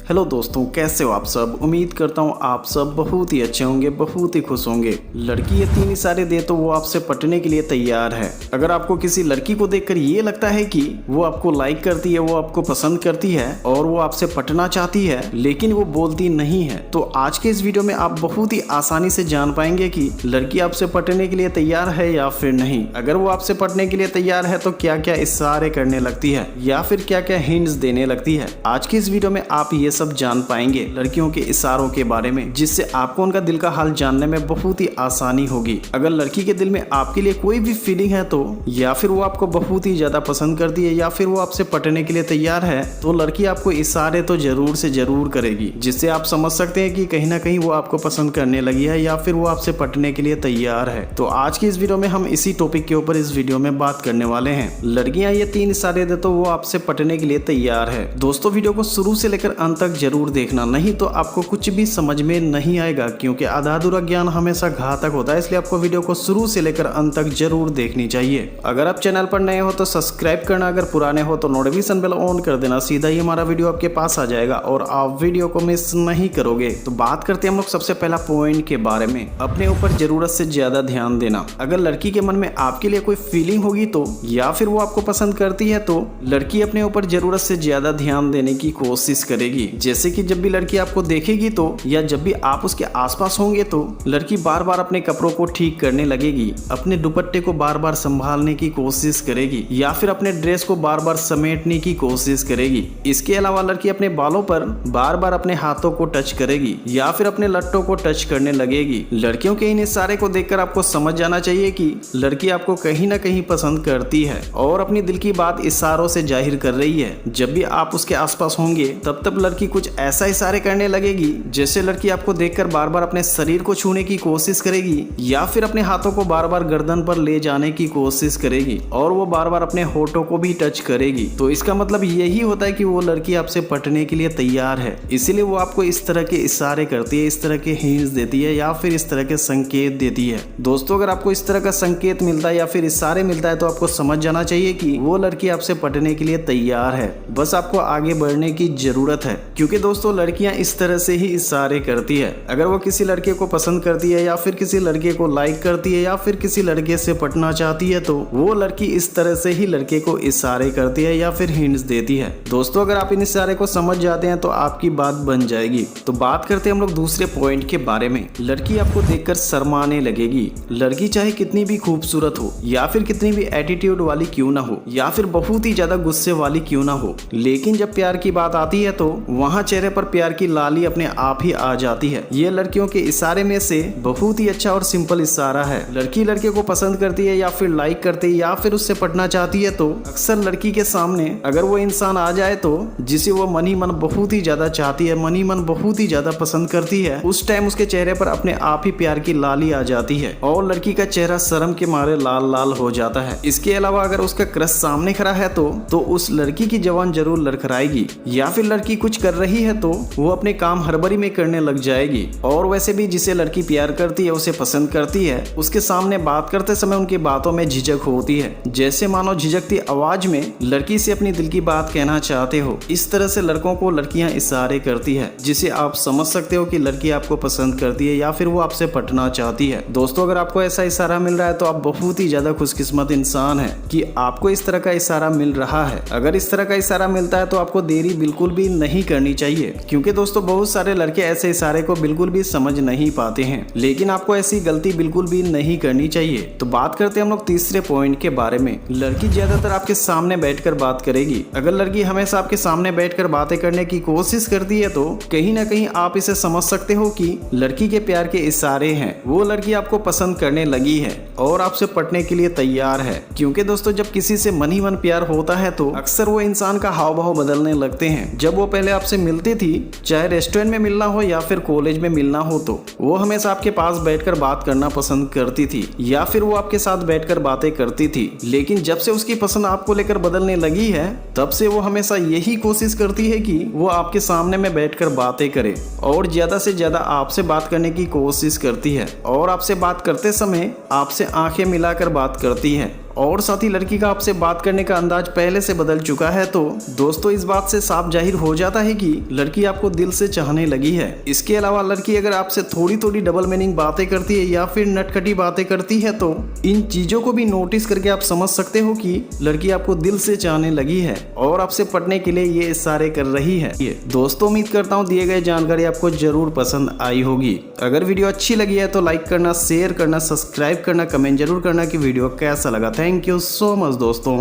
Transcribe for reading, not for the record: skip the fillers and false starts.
Hello दोस्तों, कैसे हो आप सब। उम्मीद करता हूँ आप सब बहुत ही अच्छे होंगे, बहुत ही खुश होंगे। लड़की ये 3 इशारे दे तो वो आपसे पटने के लिए तैयार है। अगर आपको किसी लड़की को देखकर ये लगता है कि वो आपको लाइक करती है, वो आपको पसंद करती है और वो आपसे पटना चाहती है, लेकिन वो बोलती नहीं है, तो आज के इस वीडियो में आप बहुत ही आसानी से जान पाएंगे कि लड़की आपसे पटने के लिए तैयार है या फिर नहीं। अगर वो आपसे पटने के लिए तैयार है तो क्या क्या इशारे करने लगती है या फिर क्या क्या हिंट्स देने लगती है। आज की इस वीडियो में आप ये सब जान पाएंगे लड़कियों के इशारों के बारे में, जिससे आपको उनका दिल का हाल जानने में बहुत ही आसानी होगी। अगर लड़की के दिल में आपके लिए कोई भी फीलिंग है तो, या फिर वो आपको बहुत ही ज्यादा पसंद करती है या फिर वो आपसे पटने के लिए तैयार है, तो लड़की आपको इशारे तो जरूर से जरूर करेगी, जिससे आप समझ सकते हैं कि कहीं ना कहीं वो आपको पसंद करने लगी है या फिर वो आपसे पटने के लिए तैयार है। तो आज की इस वीडियो में हम इसी टॉपिक के ऊपर इस वीडियो में बात करने वाले हैं। लड़कियां ये 3 इशारे दे तो वो आपसे पटने के लिए तैयार है। दोस्तों, वीडियो को शुरू से लेकर अंत तक जरूर देखना, नहीं तो आपको कुछ भी समझ में नहीं आएगा, क्योंकि आधा अधूरा ज्ञान हमेशा घातक होता है। इसलिए आपको वीडियो को शुरू से लेकर अंत तक जरूर देखनी चाहिए। अगर आप चैनल पर नए हो तो सब्सक्राइब करना, अगर पुराने हो तो नोटिफिकेशन बेल ऑन कर देना, सीधा ही हमारा वीडियो आपके पास आ जाएगा और आप वीडियो को मिस नहीं करोगे। तो बात करते हैं हम लोग सबसे पहला पॉइंट के बारे में, अपने ऊपर जरूरत से ज्यादा ध्यान देना। अगर लड़की के मन में आपके लिए कोई फीलिंग होगी तो, या फिर वो आपको पसंद करती है तो लड़की अपने ऊपर जरूरत से ज्यादा ध्यान देने की कोशिश करेगी। जैसे कि जब भी लड़की आपको देखेगी तो, या जब भी आप उसके आसपास होंगे तो लड़की बार बार अपने कपड़ों को ठीक करने लगेगी, अपने दुपट्टे को बार बार संभालने की कोशिश करेगी, या फिर अपने ड्रेस को बार बार समेटने की कोशिश करेगी। इसके अलावा लड़की अपने बालों पर बार बार अपने हाथों को टच करेगी या फिर अपने लट्टों को टच करने लगेगी। लड़कियों के इन इशारे को देखकर आपको समझ जाना चाहिए कि लड़की आपको कहीं ना कहीं पसंद करती है और अपनी दिल की बात इशारों से जाहिर कर रही है। जब भी आप उसके आसपास होंगे तब लड़की कुछ ऐसा इशारे करने लगेगी, जैसे लड़की आपको देखकर बार बार अपने शरीर को छूने की कोशिश करेगी या फिर अपने हाथों को बार बार गर्दन पर ले जाने की कोशिश करेगी और वो बार बार अपने होठों को भी टच करेगी। तो इसका मतलब यही होता है कि वो लड़की आपसे पटने के लिए तैयार है। इसीलिए वो आपको इस तरह के इशारे करती है, इस तरह के हिंट्स देती है या फिर इस तरह के संकेत देती है। दोस्तों, अगर आपको इस तरह का संकेत मिलता है या फिर इशारे मिलता है तो आपको समझ जाना चाहिए कि वो लड़की आपसे पटने के लिए तैयार है। बस आपको आगे बढ़ने की जरूरत है, क्योंकि दोस्तों लड़कियां इस तरह से ही इशारे करती है। अगर वो किसी लड़के को पसंद करती है या फिर किसी लड़के को लाइक करती है या फिर किसी लड़के से पटना चाहती है तो वो लड़की इस तरह से ही लड़के को इशारे करती है या फिर हिंट्स देती है। दोस्तों, अगर आप इन इशारे को समझ जाते हैं तो आपकी बात बन जाएगी। तो बात करते हैं हम लोग दूसरे पॉइंट के बारे में। लड़की आपको देखकर शर्माने लगेगी। लड़की चाहे कितनी भी खूबसूरत हो या फिर कितनी भी एटीट्यूड वाली क्यों ना हो या फिर बहुत ही ज्यादा गुस्से वाली क्यों ना हो, लेकिन जब प्यार की बात आती है तो वहाँ चेहरे पर प्यार की लाली अपने आप ही आ जाती है। ये लड़कियों के इशारे में से बहुत ही अच्छा और सिंपल इशारा है। लड़की लड़के को पसंद करती है या फिर लाइक करती है या फिर उससे पटना चाहती है तो अक्सर लड़की के सामने अगर वो इंसान आ जाए तो जिसे वो मन ही मन बहुत ही ज्यादा चाहती है, मन ही मन बहुत ही ज्यादा पसंद करती है, उस टाइम उसके चेहरे पर अपने आप ही प्यार की लाली आ जाती है और लड़की का चेहरा शर्म के मारे लाल लाल हो जाता है। इसके अलावा अगर उसका क्रश सामने खड़ा है तो उस लड़की की जवान जरूर लड़खड़ाएगी, या फिर लड़की कुछ कर रही है तो वो अपने काम हड़बड़ी में करने लग जाएगी। और वैसे भी जिसे लड़की प्यार करती है, उसे पसंद करती है, उसके सामने बात करते समय उनकी बातों में झिझक होती है, जैसे मानो झिझकती आवाज में लड़की से अपनी दिल की बात कहना चाहते हो। इस तरह से लड़कों को लड़कियां इशारे करती है, जिसे आप समझ सकते हो कि लड़की आपको पसंद करती है या फिर वो आपसे पटना चाहती है। दोस्तों, अगर आपको ऐसा इशारा मिल रहा है तो आप बहुत ही ज्यादा खुशकिस्मत इंसान है कि आपको इस तरह का इशारा मिल रहा है। अगर इस तरह का इशारा मिलता है तो आपको देरी बिल्कुल भी नहीं करनी चाहिए, क्योंकि दोस्तों बहुत सारे लड़के ऐसे इशारे को बिल्कुल भी समझ नहीं पाते हैं, लेकिन आपको ऐसी गलती बिल्कुल भी नहीं करनी चाहिए। तो बात करते हैं हम लोग तीसरे पॉइंट के बारे में। लड़की ज्यादातर आपके सामने बैठकर बात करेगी। अगर लड़की हमेशा आपके सामने बैठकर बातें करने की कोशिश करती है तो कहीं ना कहीं आप इसे समझ सकते हो कि लड़की के प्यार के इशारे हैं। वो लड़की आपको पसंद करने लगी है और आपसे पटने के लिए तैयार है, क्योंकि दोस्तों जब किसी से मन ही मन प्यार होता है तो अक्सर वो इंसान का हाव भाव बदलने लगते हैं। जब वो पहले आपसे मिलती थी, चाहे रेस्टोरेंट में मिलना हो या फिर कॉलेज में मिलना हो, तो वो हमेशा आपके पास बैठकर बात करना पसंद करती थी या फिर वो आपके साथ बैठकर बातें करती थी। लेकिन जब से उसकी पसंद आपको लेकर बदलने लगी है, तब से वो हमेशा यही कोशिश करती है कि वो आपके सामने में बैठकर बातें करे और ज्यादा से ज्यादा आपसे बात करने की कोशिश करती है और आपसे बात करते समय आपसे आंखें मिलाकर बात करती है और साथ ही लड़की का आपसे बात करने का अंदाज पहले से बदल चुका है, तो दोस्तों इस बात से साफ जाहिर हो जाता है कि लड़की आपको दिल से चाहने लगी है। इसके अलावा लड़की अगर आपसे थोड़ी थोड़ी डबल मीनिंग बातें करती है या फिर नटखटी बातें करती है, तो इन चीजों को भी नोटिस करके आप समझ सकते हो कि लड़की आपको दिल से चाहने लगी है और आपसे पटने के लिए ये इशारे कर रही है। दोस्तों उम्मीद करता हूँ दिए गए जानकारी आपको जरूर पसंद आई होगी। अगर वीडियो अच्छी लगी है तो लाइक करना, शेयर करना, सब्सक्राइब करना, कमेंट जरूर करना कि वीडियो कैसा लगा। थैंक यू सो मच दोस्तों।